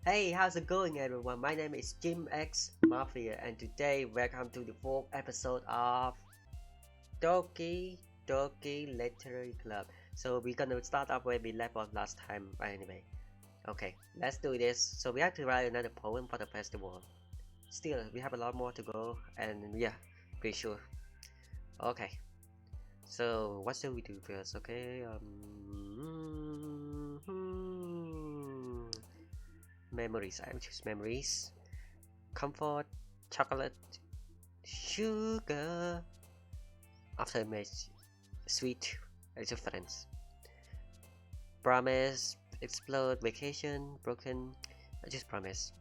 Hey, how's it going everyone? My name is Jim X Mafia and today welcome to the fourth episode of Doki Doki Literary Club. So we're gonna start up where we left off last time anyway. Okay, let's do this. So we have to write another poem for the festival. Still, we have a lot more to go and yeah, pretty sure. Okay, so what should we do first? Okay, memories. I will choose memories. Comfort, chocolate, sugar. After image, sweet, friends. Promise, explode, vacation, broken, just promise.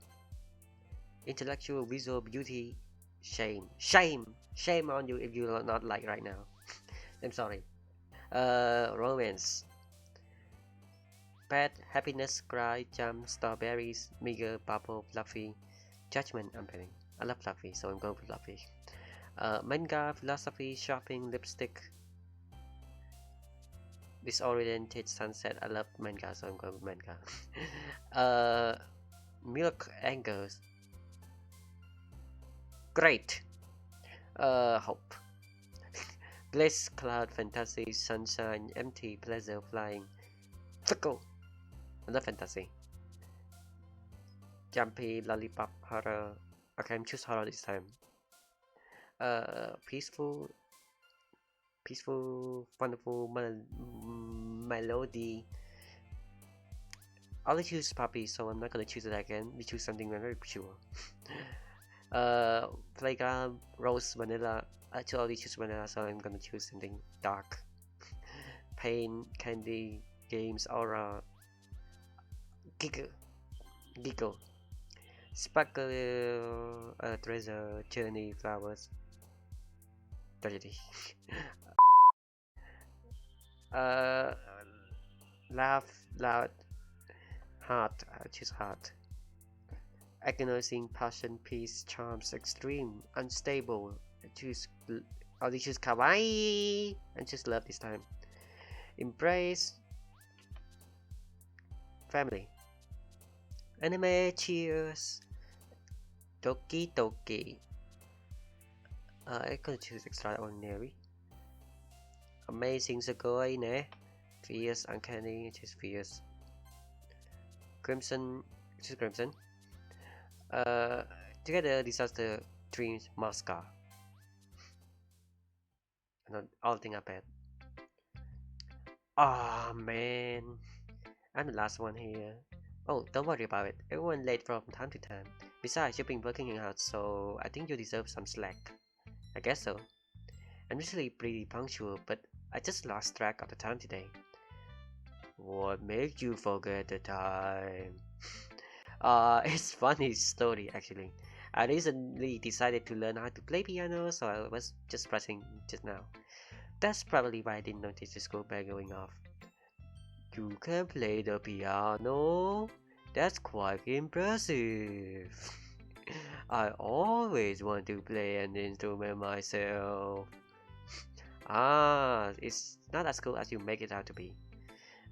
Intellectual, visual, beauty, shame. Shame on you if you are not like right now. I'm sorry. Romance. Pet, happiness, cry, jump, strawberries, meager, bubble, fluffy. Judgment, I'm paying. I love fluffy, so I'm going for fluffy. Manga, philosophy, shopping, lipstick. Disoriented sunset. I love manga, so I'm going with manga. Milk, angers. Great. Hope. Bliss, cloud, fantasy, sunshine, empty, pleasure, flying. Fickle. I love fantasy. Jumpy, lollipop, horror. Okay, I'm choose horror this time. Peaceful, wonderful melody. I only choose puppy, so I'm not gonna choose it again. We choose something very pure. Playground, rose, vanilla. I only choose vanilla, so I'm gonna choose something dark. Pain, candy, games, aura. Giggle. Sparkle, treasure, journey, flowers. Tragedy. uh, laugh, loud, heart. I choose heart. Agonizing, passion, peace, charms, extreme, unstable. I choose kawaii. I choose love this time. Embrace, family. Anime, cheers. Doki Doki. I could choose extraordinary. Amazing Sugoi ne. Fierce, uncanny, choose fierce. Crimson, choose crimson. Together disaster, dreams, mascot. And all thing are bad. Ah man, I'm the last one here. Oh, don't worry about it. Everyone late from time to time. Besides, you've been working hard, so I think you deserve some slack. I guess so. I'm usually pretty punctual, but I just lost track of the time today. What made you forget the time? It's funny story actually. I recently decided to learn how to play piano, so I was just pressing just now. That's probably why I didn't notice the school bell going off. You can play the piano? That's quite impressive. I always want to play an instrument myself. It's not as cool as you make it out to be.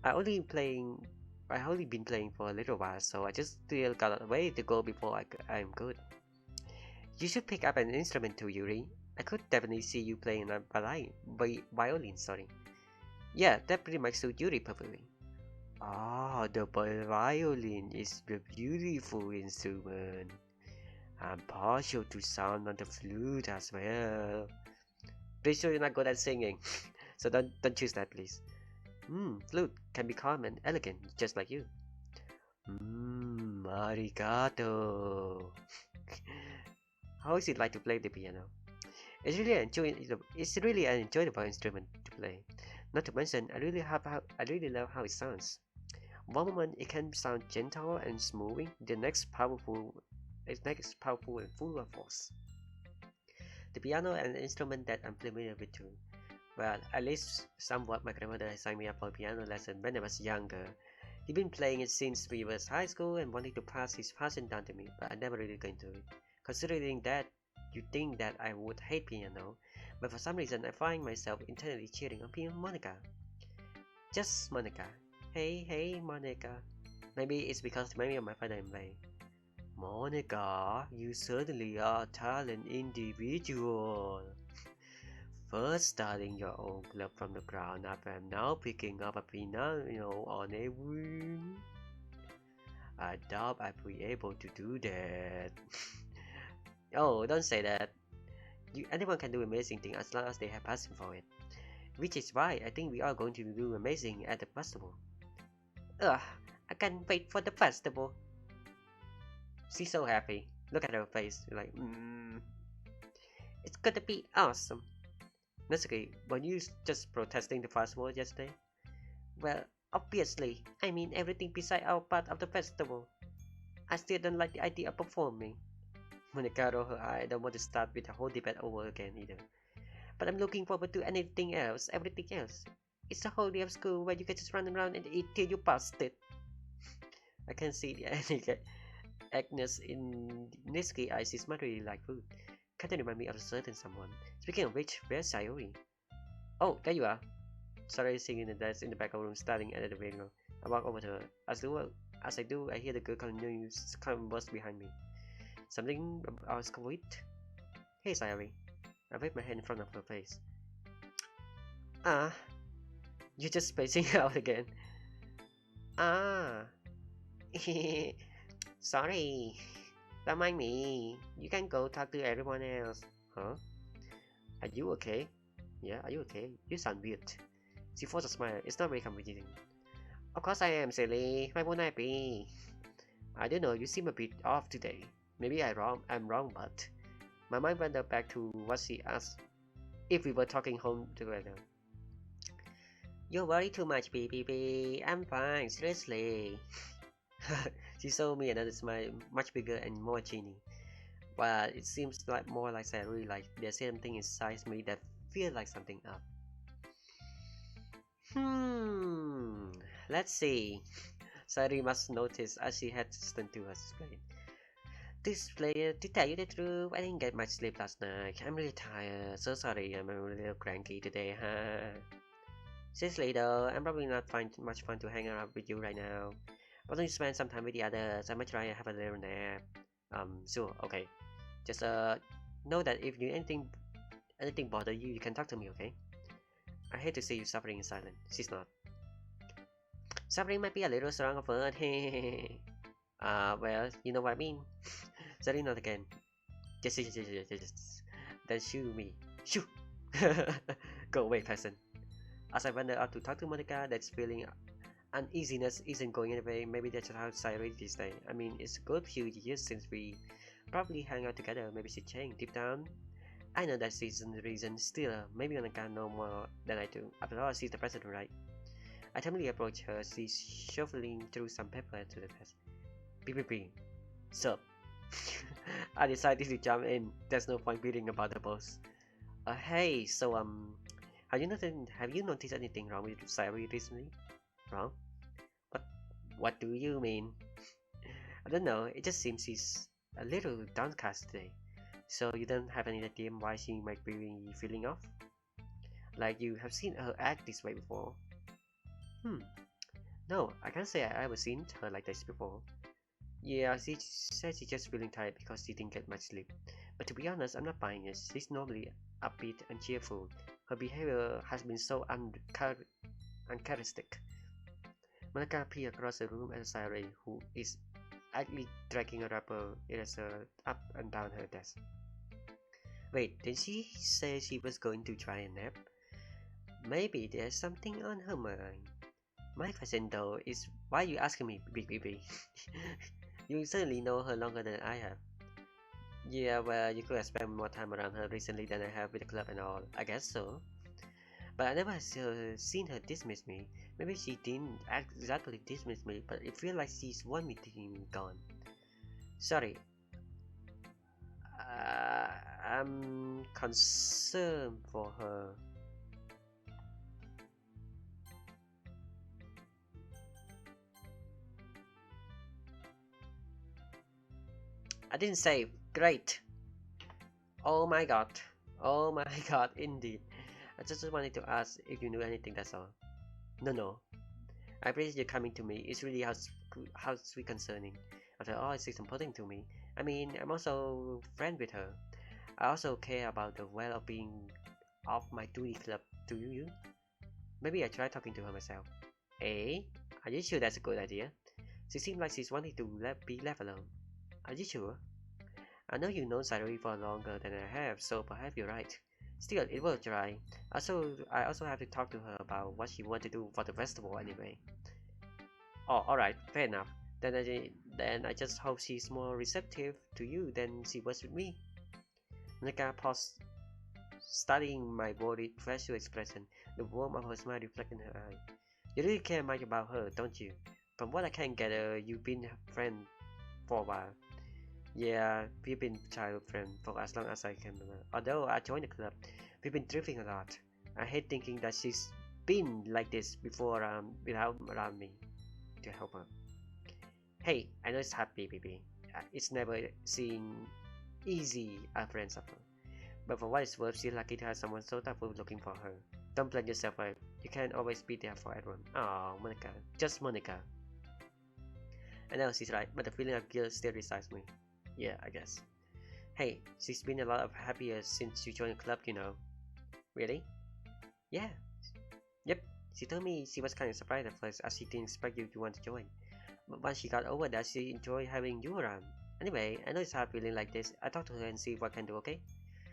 I only playing I only been playing for a little while, so I just still got a way to go before I'm good. You should pick up an instrument too, Yuri. I could definitely see you playing a violin, sorry. Yeah, that pretty much suits Yuri perfectly. The violin is a beautiful instrument. I'm partial to sound on the flute as well. Pretty sure you're not good at singing, so don't choose that, please. Flute can be calm and elegant, just like you. Arigato. How is it like to play the piano? It's really an enjoyable instrument to play. Not to mention, I really love how it sounds. One moment it can sound gentle and smoothing, the next powerful and full of force. The piano and an instrument that I'm familiar with too. Well, at least somewhat my grandmother signed me up for piano lesson when I was younger. He'd been playing it since we was high school and wanted to pass his passion down to me, but I never really got into it. Considering that, you'd think that I would hate piano, but for some reason I find myself internally cheering on piano Monica. Just Monica. Hey, Monica. Maybe it's because maybe of my father in play. Monica, you certainly are a talented individual. First starting your own club from the ground up and now picking up a piano on a whim. I doubt I'll be able to do that. Oh, don't say that. Anyone can do amazing things as long as they have passion for it. Which is why I think we are going to do amazing at the festival. Ugh, I can't wait for the festival. She's so happy. Look at her face. Like, it's gonna be awesome. Natsuki, were you just protesting the festival yesterday? Well, obviously. I mean everything beside our part of the festival. I still don't like the idea of performing. Monica rolled her eye. I don't want to start with the whole debate over again either. But I'm looking forward to everything else. It's a whole day of school where you can just run around and eat till you bust it. I can see the Agnes in Nisky eyes is not really like food. Kind of remind me of a certain someone. Speaking of which, where's Sayori? Oh, there you are. Sayori is sitting in the desk in the back of the room, staring at the window. I walk over to her. As I do, I hear the girl continues burst behind me. Something I was with? Hey, Sayori. I wave my hand in front of her face. Ah, you're just spacing out again. Ah, sorry. Don't mind me. You can go talk to everyone else. Huh? Are you okay? Yeah, are you okay? You sound weird. She forced a smile. It's not very convincing. Of course I am, silly. Why wouldn't I be? I don't know. You seem a bit off today. Maybe I'm wrong, but my mind went back to what she asked if we were talking home together. You worry too much, baby. I'm fine, seriously. She showed me another smile, much bigger and more genie. But it seems like more like Sayori, like there's something inside me that feels like something up. Let's see. Sayori must notice as she had turned to her explain. To tell you the truth, I didn't get much sleep last night. I'm really tired. So sorry, I'm a little cranky today, huh? Seriously though, I'm probably not find much fun to hang out with you right now. Why don't you spend some time with the others? I might try and have a little nap. Sure, okay. Just know that if anything bother you, you can talk to me, okay? I hate to see you suffering in silence. She's not. Suffering might be a little strong of word. Well, you know what I mean. Sorry, not again. Just. Then shoo me. Shoo! Go away, peasant. As I wander out to talk to Monica, that's feeling uneasiness isn't going anyway. Maybe that's just how Sayori this day. I mean, it's a good few years since we probably hang out together. Maybe she changed deep down. I know that isn't the reason. Still, maybe Monica knows more than I do. After all, she's the president, right? I timidly approach her. She's shuffling through some paper to the desk. Beep. Sup? I decided to jump in. There's no point beating about the boss. Hey, so have you noticed anything wrong with Sayori recently? Wrong? What do you mean? I don't know. It just seems she's a little downcast today. So you don't have any idea why she might be feeling off? Like you have seen her act this way before? No, I can't say I ever seen her like this before. Yeah, she said she's just feeling tired because she didn't get much sleep. But to be honest, I'm not buying it. She's normally upbeat and cheerful. Her behavior has been so uncharacteristic. Monica peered across the room at Sayori, who is idly dragging a rubber eraser up and down her desk. Wait, did she say she was going to try a nap? Maybe there's something on her mind. My question though is, why are you asking me, Big Baby? You certainly know her longer than I have. Yeah, well, you could have spent more time around her recently than I have with the club and all. I guess so. But I never seen her dismiss me. Maybe she didn't exactly dismiss me, but it feels like she's want me to be gone. Sorry. I'm concerned for her. I didn't say great. Oh my god. Oh my god, indeed. I just wanted to ask if you knew anything, that's all. No. I appreciate you coming to me. It's really how sweet concerning. After all, it's important to me. I mean, I'm also friend with her. I also care about the well-being of my duty club. Do you? Maybe I try talking to her myself. Eh? Are you sure that's a good idea? She seems like she's wanting to be left alone. Are you sure? I know you've known Sayuri for longer than I have, so perhaps you're right. Still, it will try. I also have to talk to her about what she wants to do for the festival anyway. Oh, alright, fair enough. Then I just hope she's more receptive to you than she was with me. Monica paused, studying my body facial expression, the warmth of her smile reflecting in her eye. You really care much about her, don't you? From what I can gather, you've been a friend for a while. Yeah, we've been childhood friends for as long as I can remember. Although I joined the club, we've been drifting a lot. I hate thinking that she's been like this before without around me to help her. Hey, I know it's happy, baby. It's never seen easy a friend suffer. But for what it's worth, she's lucky to have someone so thoughtful looking for her. Don't blame yourself out. You can't always be there for everyone. Oh, Monica. Just Monica. I know she's right, but the feeling of guilt still resides me. Yeah, I guess. Hey, she's been a lot of happier since you joined the club, you know. Really? Yeah. Yep. She told me she was kind of surprised at first as she didn't expect you to want to join. But once she got over that, she enjoyed having you around. Anyway, I know it's hard feeling like this. I'll talk to her and see what I can do, okay?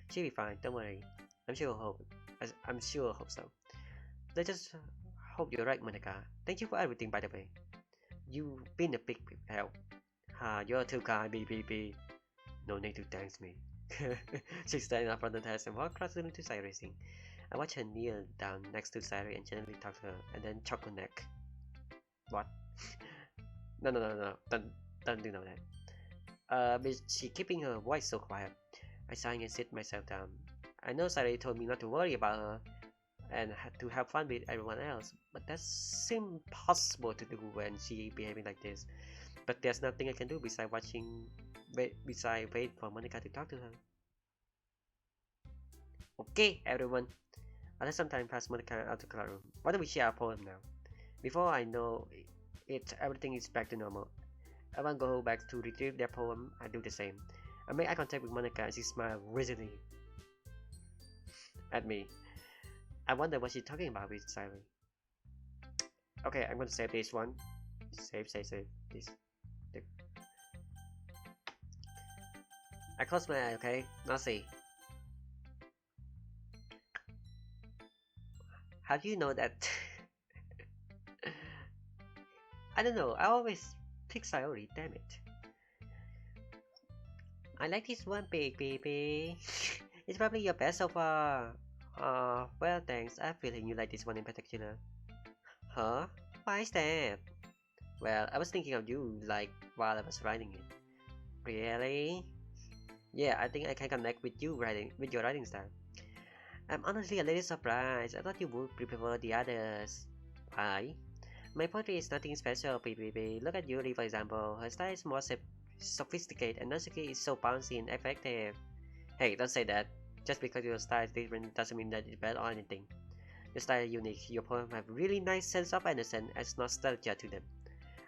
She'll be fine, don't worry. I'm sure hope so. Let's just hope you're right, Monica. Thank you for everything, by the way. You've been a big help. You're too kind, BBB. No need to thank me. She standing up from the desk and walked across the room to Sayuri racing. I watched her kneel down next to Sayuri and gently talk to her, and then choke her neck. What? No. Don't do that. But she keeping her voice so quiet. I signed and sit myself down. I know Sayuri told me not to worry about her and to have fun with everyone else, but that's impossible to do when she behaving like this. But there's nothing I can do besides wait for Monica to talk to her. Okay, everyone. I let some time pass Monica out of the classroom. Why don't we share a poem now? Before I know it, everything is back to normal. Everyone go back to retrieve their poem. I do the same. I make eye contact with Monica and she smiles reasonably at me. I wonder what she's talking about with Sayuri. Okay, I'm going to save this one. Save. This. I close my eye, okay? Now see. How do you know that? I don't know, I always pick Sayuri, damn it. I like this one, baby. It's probably your best so far. Well thanks, I have a feeling you like this one in particular. Huh? Why is that? Well, I was thinking of you, like, while I was writing it. Really? Yeah, I think I can connect with your writing style. I'm honestly a little surprised. I thought you would prefer the others. Why? My poetry is nothing special, baby. Look at Yuri, for example. Her style is more sophisticated, and Natsuki is so bouncy and effective. Hey, don't say that. Just because your style is different doesn't mean that it's bad or anything. Your style is unique. Your poems have really nice sense of innocence and nostalgia to them.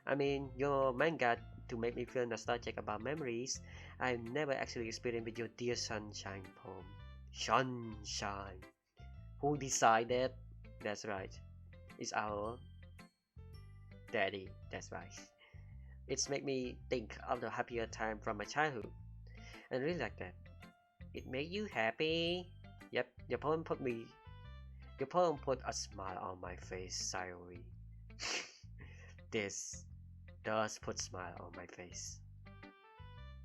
I mean, your manga to make me feel nostalgic about memories I've never actually experienced with your Dear Sunshine poem. Sunshine. Who decided? That's right. It's our daddy. That's right. It's make me think of the happier time from my childhood. And really like that. It make you happy? Yep, your poem put a smile on my face, Sayuri. This does put smile on my face.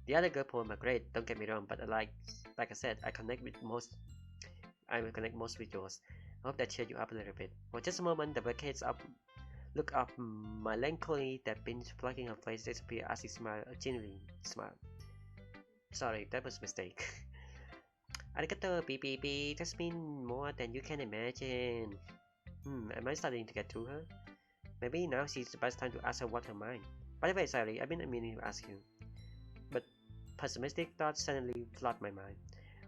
The other girl poem are great, don't get me wrong, but like I said, I connect most with yours. I hope that cheered you up a little bit. For just a moment, the buckets look up melancholy that been plucking her face disappear as she smiled, a genuine smile. Sorry, that was a mistake. Arigato, BBB, that's been more than you can imagine. Am I starting to get through her? Maybe now she's the best time to ask her what her mind. By the way, sorry, I've been meaning to ask you. But pessimistic thoughts suddenly flood my mind.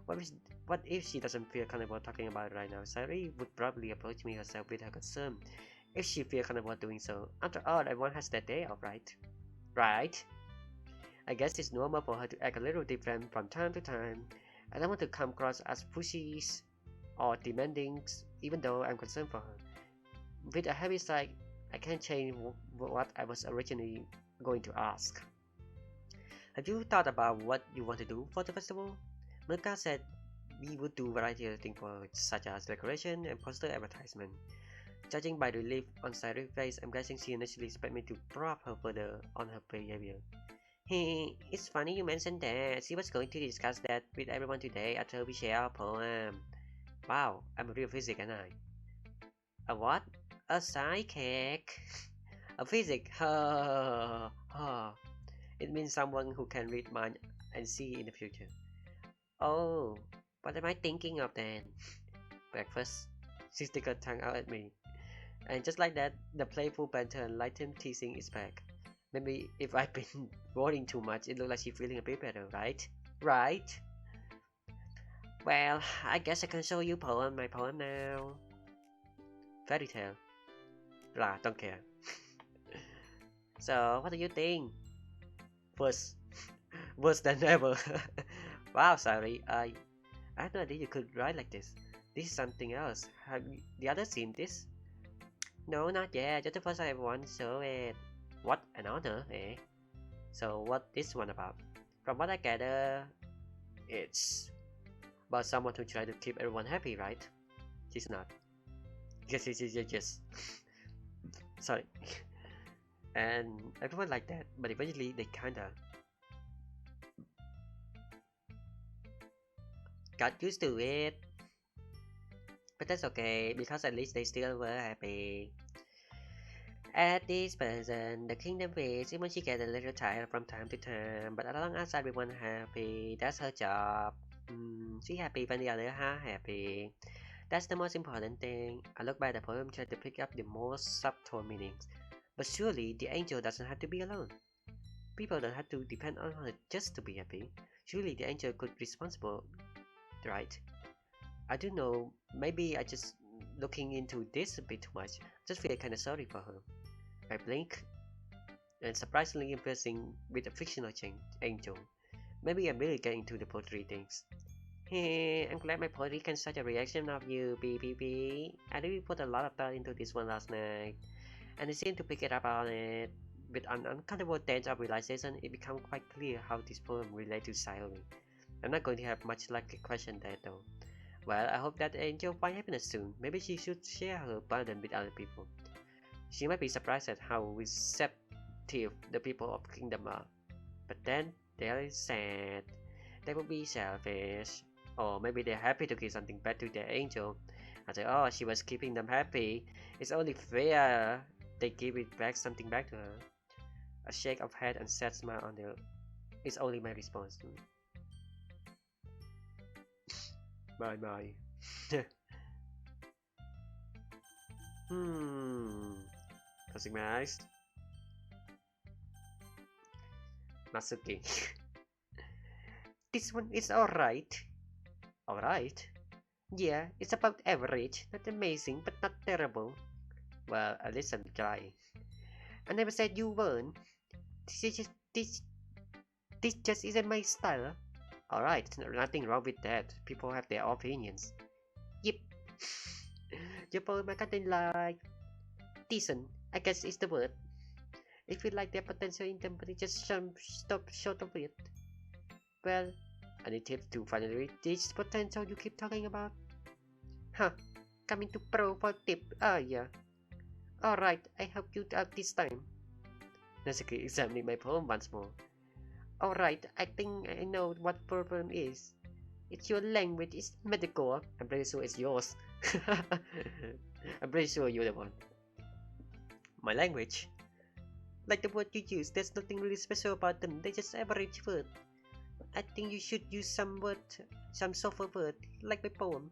What if she doesn't feel comfortable talking about it right now? Sayuri would probably approach me herself with her concern. if she feels comfortable doing so. After all, everyone has their day off, right? Right? I guess it's normal for her to act a little different from time to time. I don't want to come across as pushy or demanding, even though I'm concerned for her. With a heavy side, I can't change what I was originally going to ask. Have you thought about what you want to do for the festival? Milka said we would do variety of things such as decoration and poster advertisement. Judging by the relief on Cyrus' face, I'm guessing she initially expected me to prop her further on her behavior. Hey, it's funny you mentioned that. She was going to discuss that with everyone today after we share our poem. Wow, I'm a real physic, and I. A what? A psychic? A physic? Ha ha. It means someone who can read mind and see in the future. Oh, what am I thinking of then? Breakfast? She stick her tongue out at me. And just like that, the playful banter and lightened teasing is back. Maybe if I've been worrying too much, it looks like she's feeling a bit better, right? Right? Well, I guess I can show you my poem now. Fairy tale. Blah, don't care. So, what do you think? Worse. Worse than ever. Wow, sorry. I had no idea you could write like this. This is something else. Have the others seen this? No, not yet. Just the first time I want to show it. What an honor, eh? So, what this one about? From what I gather, it's about someone who tries to keep everyone happy, right? She's not. Yes. Sorry. And everyone like that, but eventually they kinda got used to it. But that's okay, because at least they still were happy. At this present, the kingdom waits, even she gets a little tired from time to time, but as long as everyone happy, that's her job. She happy when the others are happy. That's the most important thing. I look by the poem, try to pick up the most subtle meanings. But surely the angel doesn't have to be alone. People don't have to depend on her just to be happy. Surely the angel could be responsible, right? I don't know, maybe I just looking into this a bit too much. Just feel kinda sorry for her. I blink, and surprisingly impressing with a fictional angel. Maybe I'm really getting to the poetry things. Hey, I'm glad my poetry can such a reaction of you, BPP. I really put a lot of thought into this one last night, and I seem to pick it up on it. With an uncomfortable dance of realization, it becomes quite clear how this poem relates to Silent. I'm not going to have much luck to question that though. Well, I hope that angel find happiness soon. Maybe she should share her burden with other people. She might be surprised at how receptive the people of the kingdom are. But then, they are sad. They would be selfish. Or maybe they're happy to give something back to their angel. After all, she was keeping them happy. It's only fair they give it back something back to her. A shake of head and sad smile on their... It's only my response. Bye. Closing my eyes. Masuki. This one is alright. Alright? Yeah, it's about average. Not amazing, but not terrible. Well, at least I'm trying. I never said you weren't. This just isn't my style. Alright, nothing wrong with that. People have their opinions. Yep. Your poem I kinda like. Decent, I guess is the word. I feel like their potential in them, but it just stop short of it. Well, any tips to finally reach this potential you keep talking about? Huh, coming to pro for tip. Yeah. Alright, I help you out this time. Natsuki examining my poem once more. Alright, I think I know what problem is. It's your language, it's medical. I'm pretty sure it's yours. I'm pretty sure you're the one. My language? Like the word you use, there's nothing really special about them, they're just average word. I think you should use some softer word, like my poem.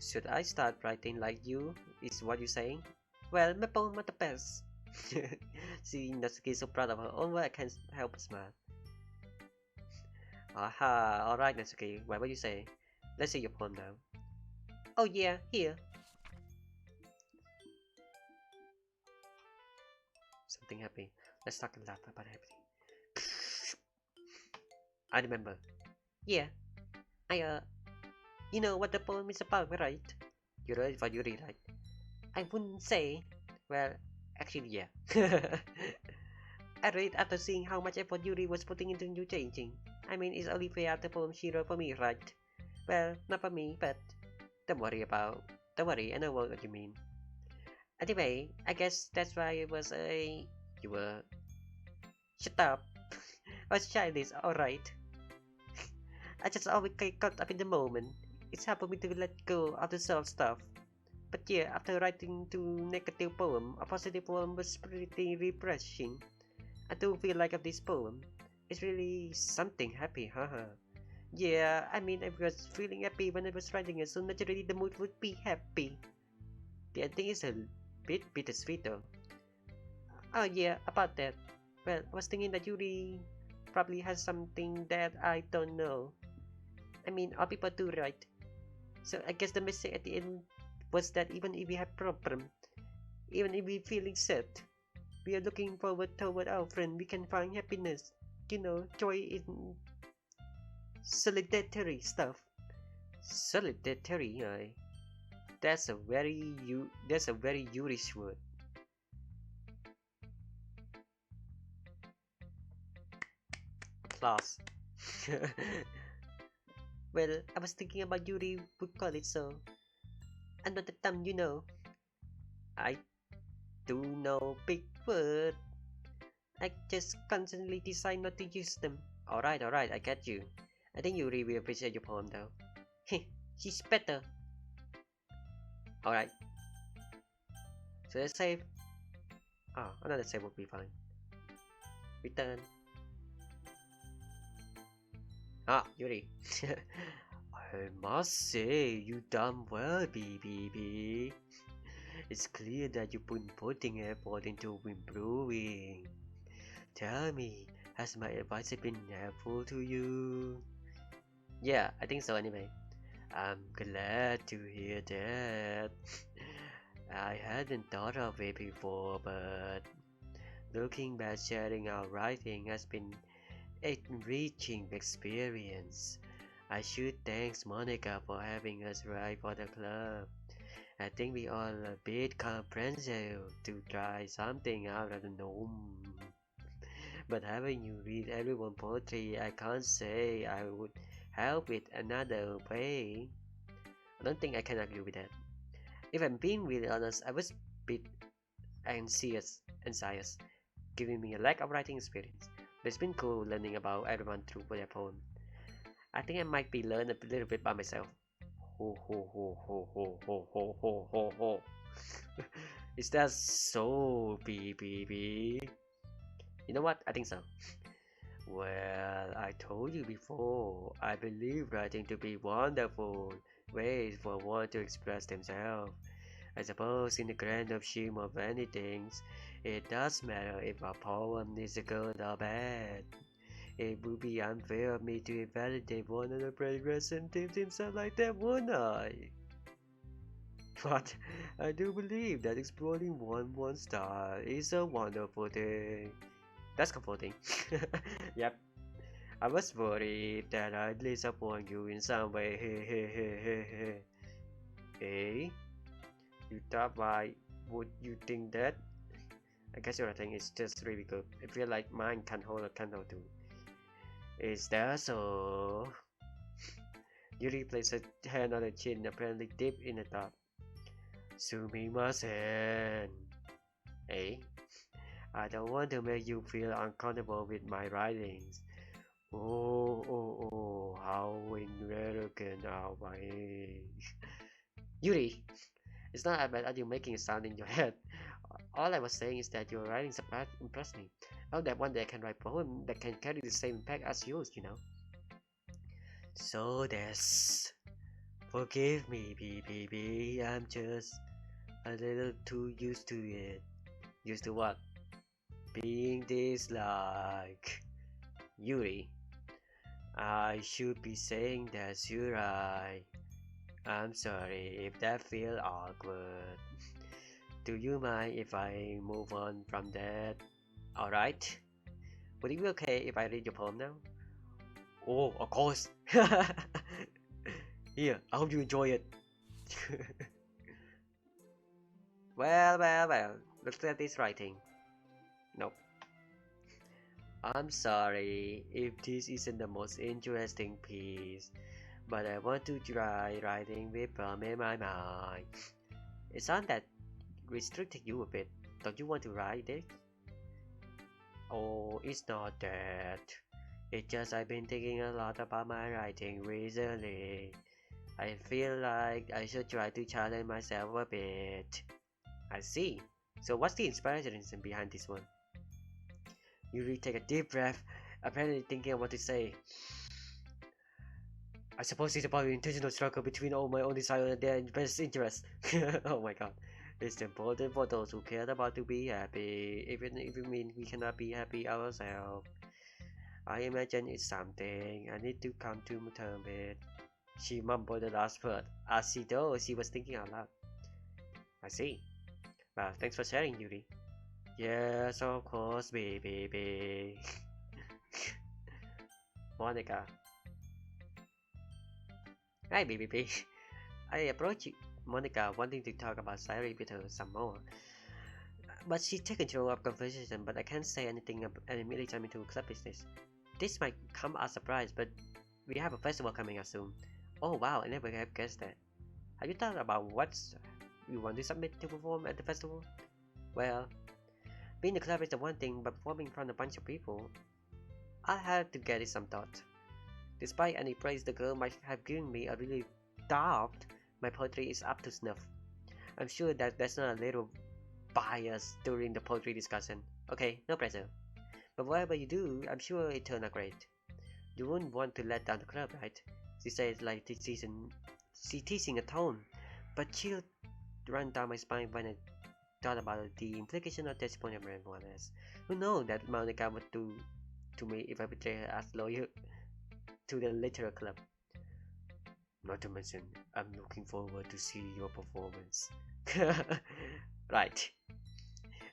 Should I start writing like you, is what you're saying? Well, my poem are the best. Seeing Natsuki is so proud of her own work, I can't help but smile. Aha, alright Natsuki, what you say? Let's see your poem now. Oh yeah, here. something happy. Let's talk a lot about everything. I remember. Yeah, I you know what the poem is about, right? You read it for Yuri, right? I wouldn't say. Well, actually, yeah. I read it after seeing how much effort Yuri was putting into new changing. I mean, it's only fair the poem she wrote for me, right? Well, not for me, but don't worry about. Don't worry, I know what you mean. Anyway, I guess that's why it was a. You were. Shut up. I was childish, alright. I just always get caught up in the moment. It's hard for me to let go of the self stuff. But yeah, after writing two negative poem, a positive poem was pretty refreshing. I do feel like of this poem. It's really something happy, haha. Yeah, I mean I was feeling happy when I was writing it, so naturally the mood would be happy. The ending is a bit bittersweet though. Oh yeah, about that. Well, I was thinking that Yuri probably has something that I don't know. I mean, all people do, right? So I guess the message at the end was that even if we have problem, even if we feeling sad, we are looking forward toward our friend. We can find happiness. You know, joy in solitary stuff. Solitary, that's a very Yurish word. Applause. Well, I was thinking about Yuri would call it so. Another time, you know. I do know big word. I just constantly decide not to use them. Alright, I get you. I think Yuri will appreciate your poem though. Heh, she's better. Alright. So let's save. Oh, another save would be fine. Return. Ah, Yuri. I must say, you done well, BBB. It's clear that you've been putting effort into improving. Tell me, has my advice been helpful to you? Yeah, I think so anyway. I'm glad to hear that. I hadn't thought of it before, but looking back, sharing our writing has been enriching experience. I should thank Monica for having us write for the club. I think we all a bit comprehensive to try something out of the norm. But having you read everyone poetry, I can't say I would help it another way. I don't think I can agree with that. If I'm being really honest, I was a bit anxious, giving me a lack of writing experience. But it's been cool learning about everyone through their poem. I think I might be learn a little bit by myself. Ho ho ho ho ho ho ho ho ho ho. Is that so, BBB? You know what? I think so. Well, I told you before, I believe writing to be wonderful ways for one to express themselves. I suppose in the grand scheme of many things, it does matter if a poem is good or bad. It would be unfair of me to invalidate one of the progress and himself like that, wouldn't I? But I do believe that exploring one style is a wonderful thing. That's comforting. Yep. I was worried that I'd disappoint you in some way. Hey, you thought why would you think that? I guess your thing is just really good. I feel like mine can hold a candle too. Is that so? Yuri placed her hand on her chin, apparently deep in the thought. Sumimasen. Eh? I don't want to make you feel uncomfortable with my writings. Oh, how inarrogant are I? Yuri, it's not about you making a sound in your head. All I was saying is that your writings impress me. Oh, that one day I can write poem that can carry the same impact as yours, you know. So that's... Forgive me, BBB, I'm just a little too used to it. Used to what? Being disliked. Yuri, I should be saying that you're right. I'm sorry if that feels awkward. Do you mind if I move on from that? Alright. Would it be okay if I read your poem now? Oh, of course. Here, I hope you enjoy it. Well. Look at this writing. Nope. I'm sorry if this isn't the most interesting piece, but I want to try writing with poem in my mind. It sounds that restricting you a bit. Don't you want to write it? Oh, it's not that. It's just I've been thinking a lot about my writing recently. I feel like I should try to challenge myself a bit. I see. So what's the inspiration behind this one? You really take a deep breath, apparently thinking of what to say. I suppose it's about the intentional struggle between all my own desire and their best interest. Oh my god. It's important for those who care about to be happy, even if it means we cannot be happy ourselves. I imagine it's something I need to come to terms with. She mumbled the last word, as though she was thinking out loud. I see. Well, thanks for sharing, Yuri. Yes, of course, baby. Monica. Hi, baby. I approached Monica wanting to talk about Sayuri with her some more. But she took control of conversation, but I can't say anything and immediately jump into club business. This might come as a surprise, but we have a festival coming up soon. Oh wow, I never have guessed that. Have you thought about what you want to submit to perform at the festival? Well, being the club is the one thing, but performing in front of a bunch of people, I had to get it some thought. Despite any praise the girl might have given me, I really doubt my poetry is up to snuff. I'm sure that there's not a little bias during the poetry discussion. Okay, no pressure. But whatever you do, I'm sure it turned out great. You wouldn't want to let down the club, right? She said like teasing a tone, but chill ran down my spine when I thought about the implication of testimony of everyone else. Who knows that Monica would do to me if I betray her as loyal to the literal club. Not to mention, I'm looking forward to see your performance. Right.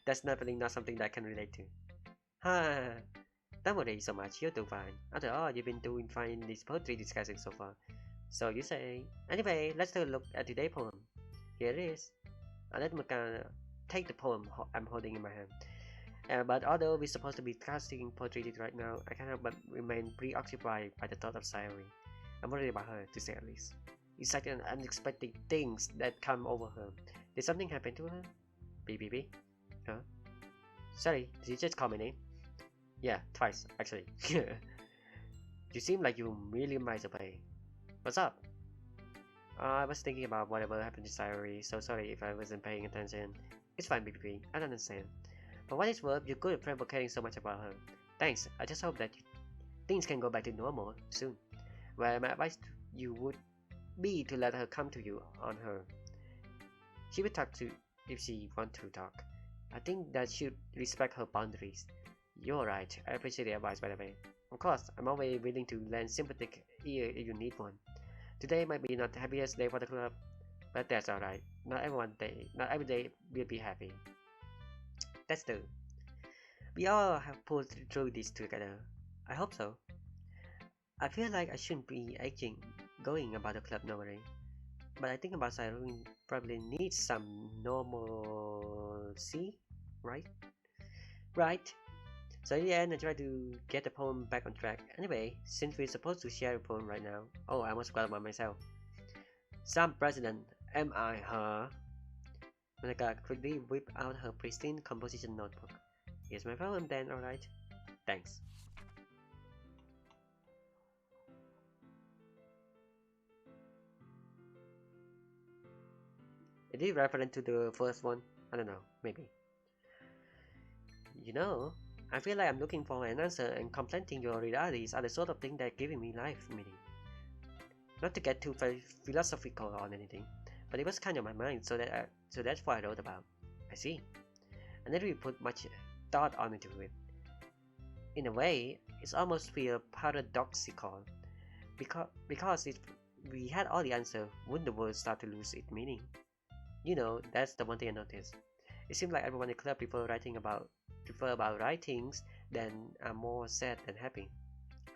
That's definitely not something that I can relate to. Ha! Don't worry so much, you're doing fine. After all, you've been doing fine in this poetry discussion so far. So you say. Anyway, let's take a look at today's poem. Here it is. Let me take the poem I'm holding in my hand. But although we're supposed to be discussing poetry right now, I cannot but remain preoccupied by the thought of Sayuri. I'm worried about her, to say at least. It's like an unexpected things that come over her. Did something happen to her? BBB? Huh? Sorry, did you just call my name? Yeah, twice, actually. You seem like you're really miles away. What's up? I was thinking about whatever happened to Sayuri, so sorry if I wasn't paying attention. It's fine, BBB, I don't understand. But what is worth, you're good friend for caring so much about her. Thanks, I just hope that things can go back to normal soon. Well, my advice to you would be to let her come to you on her. She will talk to if she wants to talk. I think that should respect her boundaries. You're right, I appreciate the advice by the way. Of course, I'm always willing to lend sympathetic ear if you need one. Today might be not the happiest day for the club, but that's alright. Not every day will be happy. That's true. We all have pulled through this together. I hope so. I feel like I shouldn't be going about the club normally, but I think about Cyrene probably needs some normalcy, right? Right. So in the end, I tried to get the poem back on track. Anyway, since we're supposed to share a poem right now, oh, I almost forgot about myself. Some president, am I, huh? Monica quickly whipped out her pristine composition notebook. Here's my poem then, alright? Thanks. Is it referent to the first one? I don't know, maybe. You know, I feel like I'm looking for an answer and completing your realities are the sort of thing that giving me life meaning. Not to get too philosophical or anything, but it was kind of my mind, so that's what I wrote about. I see. I never really put much thought into it. In a way, it's almost feel paradoxical, because if we had all the answer, wouldn't the world start to lose its meaning? You know, that's the one thing I noticed. It seemed like everyone in the club before writing about prefer about writings than are more sad than happy.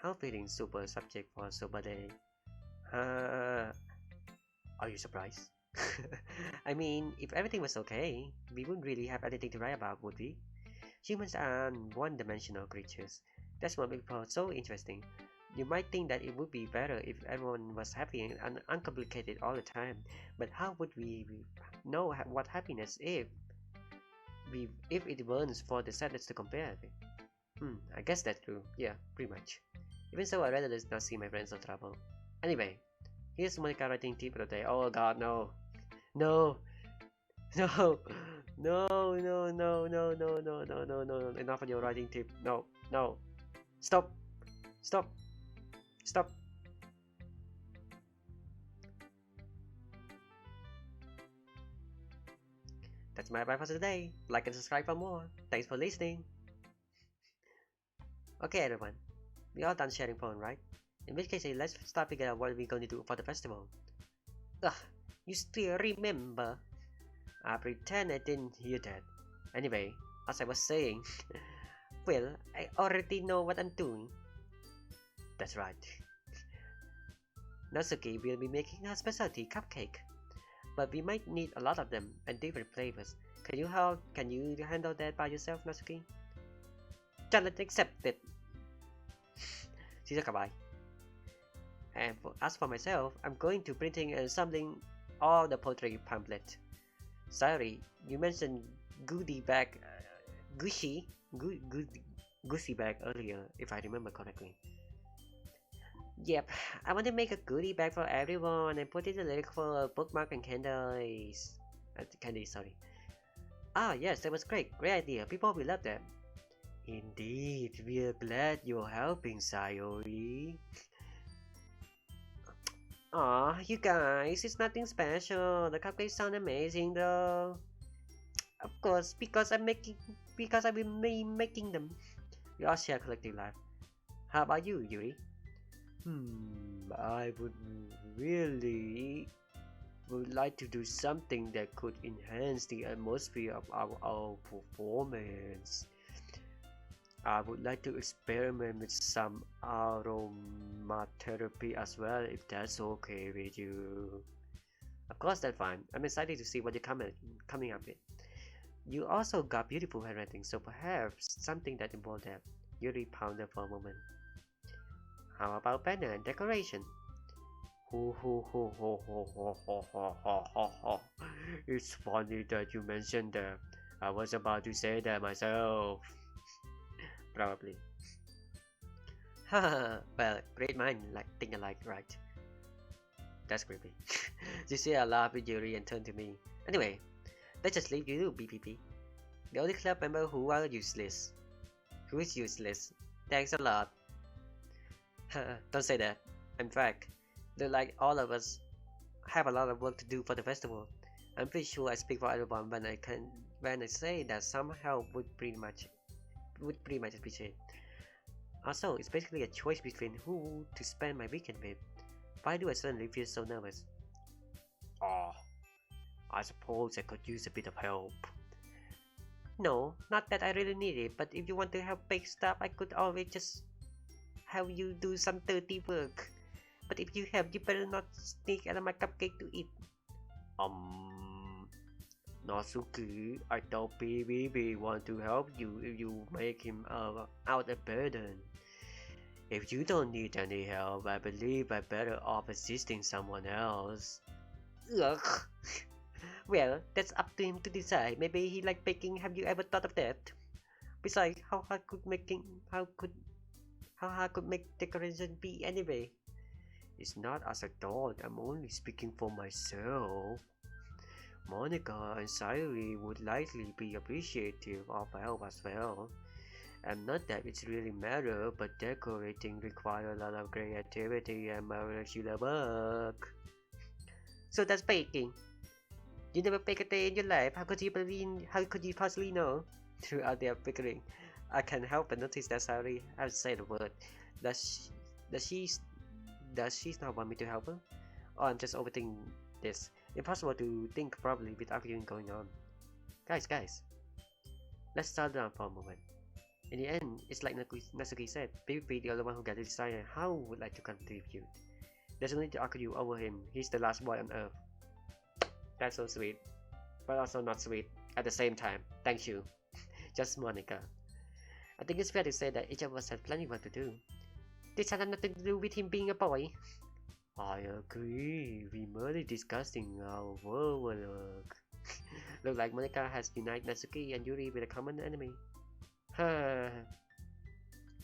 How feeling super subject for sober day? Uh, are you surprised? I mean, if everything was okay, we wouldn't really have anything to write about, would we? Humans are one-dimensional creatures. That's what makes people so interesting. You might think that it would be better if everyone was happy and uncomplicated all the time, but how would we know what happiness if it weren't for the sadness to compare with? I guess that's true. Yeah, pretty much. Even so, I'd rather just not see my friends in trouble. Anyway, here's Monica writing tip of the day. Oh god, no. No. No. No, no, no, no, no, no, no, no, no. Enough of your writing tip. No, no. Stop. Stop. Stop. That's my advice for today. Like and subscribe for more. Thanks for listening. Okay, everyone. We all done sharing phone, right? In which case, let's start figuring out what we're going to do for the festival. Ugh, you still remember? I pretend I didn't hear that. Anyway, as I was saying, well, I already know what I'm doing. That's right. Natsuki will be making a specialty cupcake, but we might need a lot of them and different flavors. Can you handle that by yourself, Natsuki? Challenge accepted. Goodbye. And as for myself, I'm going to printing and assembling all the poetry pamphlet. Sorry, you mentioned goodie bag, goosey bag earlier, if I remember correctly. Yep, I want to make a goodie bag for everyone and put in the lyric for bookmark and candies. Candies, sorry. Ah, yes, that was great idea. People will love that. Indeed, we're glad you're helping, Sayori. Aw, you guys, it's nothing special. The cupcakes sound amazing though. Of course, because I will be making them. We all share collective life. How about you, Yuri? I would like to do something that could enhance the atmosphere of our performance. I would like to experiment with some aromatherapy as well, if that's okay with you. Of course, that's fine. I'm excited to see what you're coming up with. You also got beautiful handwriting, so perhaps something that involved that. Yuri pondered for a moment. How about banner and decoration? Ho ho ho ho ho ho ho ho ho ho ho. It's funny that you mentioned that. I was about to say that myself. Probably. Haha, well, great mind think alike, right? That's creepy. You see, I laughed with Yuri and turned to me. Anyway, let's just leave you, BPP. The only club member who are useless. Who is useless? Thanks a lot. Don't say that. In fact, look like all of us have a lot of work to do for the festival. I'm pretty sure I speak for everyone when I say that some help would pretty much appreciate. Also, it's basically a choice between who to spend my weekend with. Why do I suddenly feel so nervous? Oh, I suppose I could use a bit of help. No, not that I really need it, but if you want to help bake stuff, I could always just have you do some dirty work. But if you have, you better not sneak out of my cupcake to eat. Natsuki, I thought BBB want to help you if you make him out a burden. If you don't need any help, I believe I better off assisting someone else. Ugh. Well, that's up to him to decide. Maybe he like baking. Have you ever thought of that? Besides, how hard could make decoration be anyway? It's not as I thought. I'm only speaking for myself. Monica and Sayuri would likely be appreciative of help as well. And not that it's really matter, but decorating requires a lot of creativity and regular work. So that's baking. You never bake a day in your life. How could you possibly know? Throughout their bickering, I can't help but notice that Sayuri has said the word. Does she not want me to help her? Or I'm just overthinking this. Impossible to think properly with everything going on. Guys. Let's start down for a moment. In the end, it's like Natsuki said, PvP the only one who got to decide how would like to contribute. There's no need to argue over him, he's the last boy on earth. That's so sweet, but also not sweet at the same time. Thank you. Just Monica. I think it's fair to say that each of us had plenty work to do. This had nothing to do with him being a boy. I agree. We merely discussing our work. Look like Monica has united Natsuki and Yuri with a common enemy.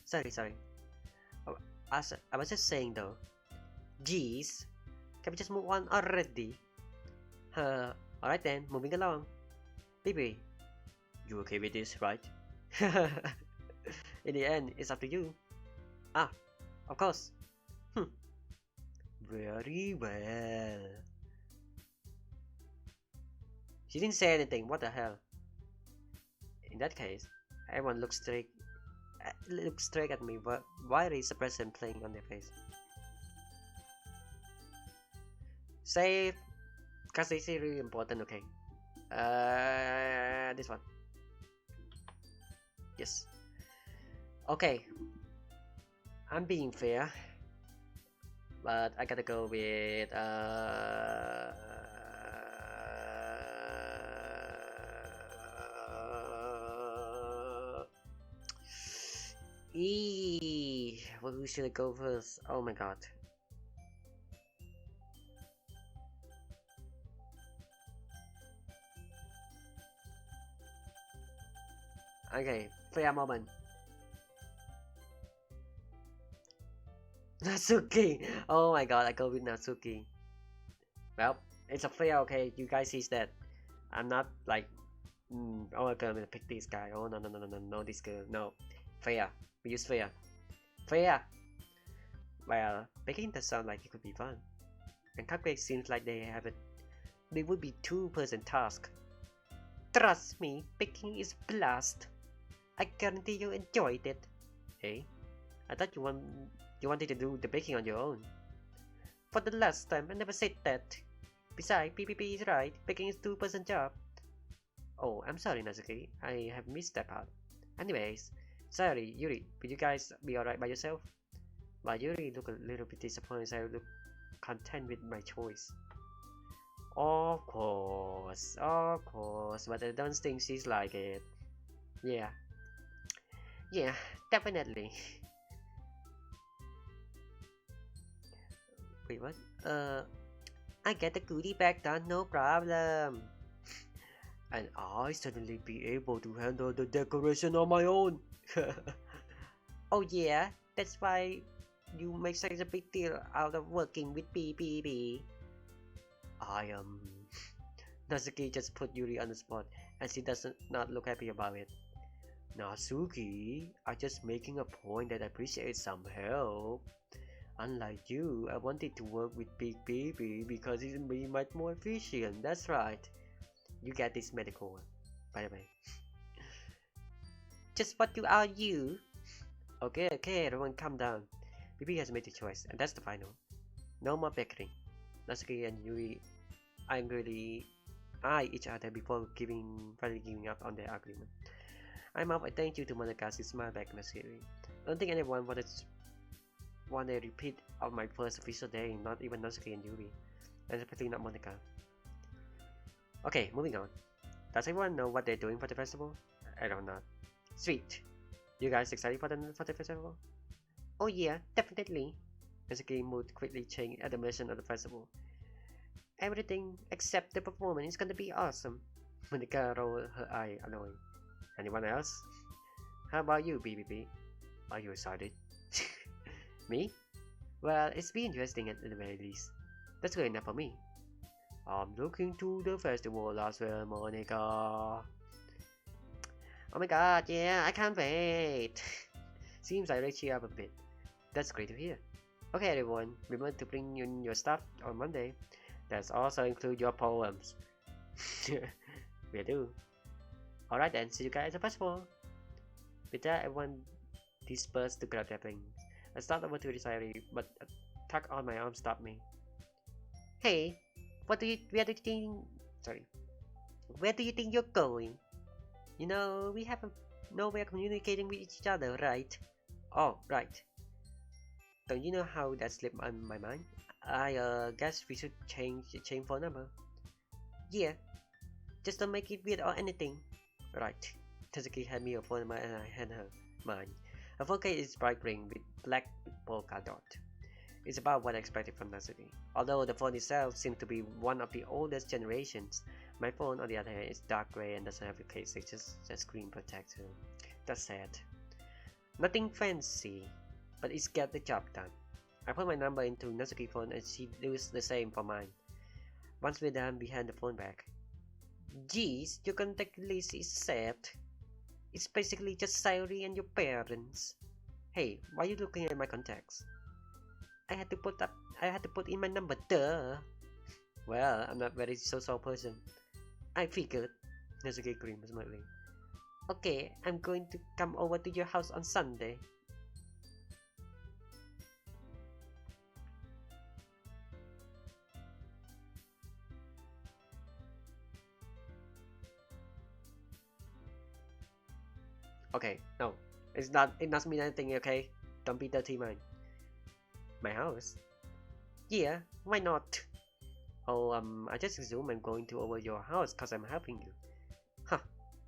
Sorry. I was just saying though. Jeez. Can we just move on already? Alright then, moving along. Baby, you okay with this, right? In the end, it's up to you. Ah, of course. Very well. She didn't say anything, what the hell? In that case, everyone looks straight at me, but why is the present playing on their face? Save, cause this is really important, okay? This one. Yes. Okay. I'm being fair, but I gotta go with who should I go first? Oh my god. Okay, fair moment. Natsuki! Oh my god, I go with Natsuki. Well, it's a fair, okay? You guys see that. I'm not like, oh my god, I'm gonna pick this guy. Oh no, this girl. No. Fair. We use fair. Fair! Well, picking does sound like it could be fun. And Cupcake seems like they would be two-person task. Trust me, picking is blast. I guarantee you enjoyed it. Hey, I thought you wanted to do the baking on your own. For the last time, I never said that. Besides, PPP is right. Baking is two-person job. Oh, I'm sorry, Natsuki. I have missed that part. Anyways, sorry, Yuri. Will you guys be alright by yourself? While Yuri looked a little bit disappointed, I looked content with my choice. Of course, but I don't think she's like it. Yeah, definitely. Wait, what? I get the goodie bag done, no problem. And I suddenly be able to handle the decoration on my own. Oh yeah, that's why you make such a big deal out of working with PPP. Natsuki just put Yuri on the spot, and she does not look happy about it. Natsuki, I'm just making a point that I appreciate some help. Unlike you, I wanted to work with Big Baby because it's much more efficient. That's right. You get this medical one, by the way. Just what you are, you? Okay, everyone calm down. BB has made the choice, and that's the final. No more bickering. Natsuki and Yuri angrily eye each other before finally giving up on their argument. I'm off. I thank you to Monica. She smiled back Natsuki. I don't think anyone want a repeat of my first official day, not even Natsuki and Yuri, and especially not Monica. Okay, moving on. Does everyone know what they're doing for the festival? I don't know. Sweet. You guys excited for the festival? Oh yeah, definitely. Natsuki mood quickly changed at the mention of the festival. Everything except the performance is gonna be awesome. Monica rolled her eye, annoyed. Anyone else? How about you, BBB? Are you excited? Me? Well, it's been interesting at the very least. That's good enough for me. I'm looking to the festival as well, Monica. Oh my god, yeah, I can't wait. Seems I reached you up a bit. That's great to hear. Okay, everyone, remember to bring in your stuff on Monday. Let's also include your poems. We do. Alright then, see you guys at the festival. With that, everyone dispersed to grab their things. I started over to the diary, but a tug on my arm stopped me. Hey, where do you think you're going? You know, we have no way of communicating with each other, right? Oh, right. Don't you know how that slipped on my mind? I guess we should change phone number. Yeah, just don't make it weird or anything. Right. Tezuki had me a phone number and I had her mine. Her phone case is bright green with black polka dot. It's about what I expected from Natsuki. Although the phone itself seems to be one of the oldest generations, my phone on the other hand is dark grey and doesn't have a case, it's just a screen protector. That's sad. Nothing fancy, but it's get the job done. I put my number into Natsuki's phone and she does the same for mine. Once we're done, we hand the phone back. Geez, your contact list is set. It's basically just Sayori and your parents. Hey, why are you looking at my contacts? I had to put in my number, duh. Well, I'm not very social person. I figured. Natsuki grinned smartly. Okay, I'm going to come over to your house on Sunday. Okay, no. It doesn't mean anything, okay? Don't be dirty, man. My house? Yeah, why not? Oh, I just assume I'm going to over your house cause I'm helping you. Huh,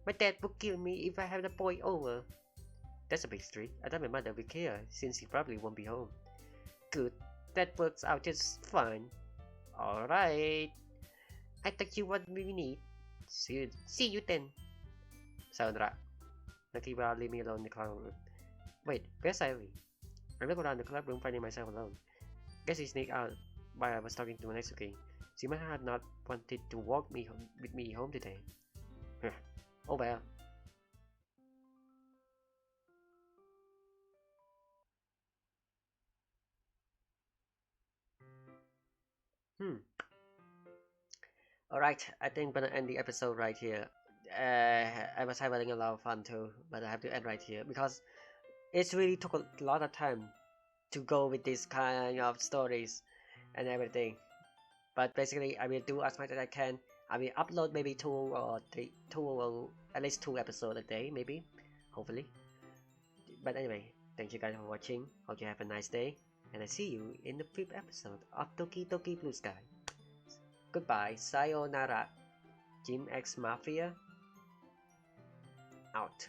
my dad would kill me if I have the boy over. That's a big street. I thought my mother would care since he probably won't be home. Good, that works out just fine. Alright, I text you what we need. See you then. Sandra. Nakiba, leave me alone in the club room. Wait, where's Sayori? I look around the club room finding myself alone. Guess he sneaked out while I was talking to Natsuki. She might have not wanted to walk with me home today. Oh well. Hmm. Alright, I think I'm gonna end the episode right here. I was having a lot of fun too, but I have to end right here because it really took a lot of time to go with this kind of stories and everything. But basically, I will do as much as I can. I will upload maybe two or at least 2 episodes a day, maybe, hopefully. But anyway, thank you guys for watching. Hope you have a nice day, and I see you in the 5th episode of Doki Doki Blue Sky. Goodbye, sayonara. Jim X Mafia out.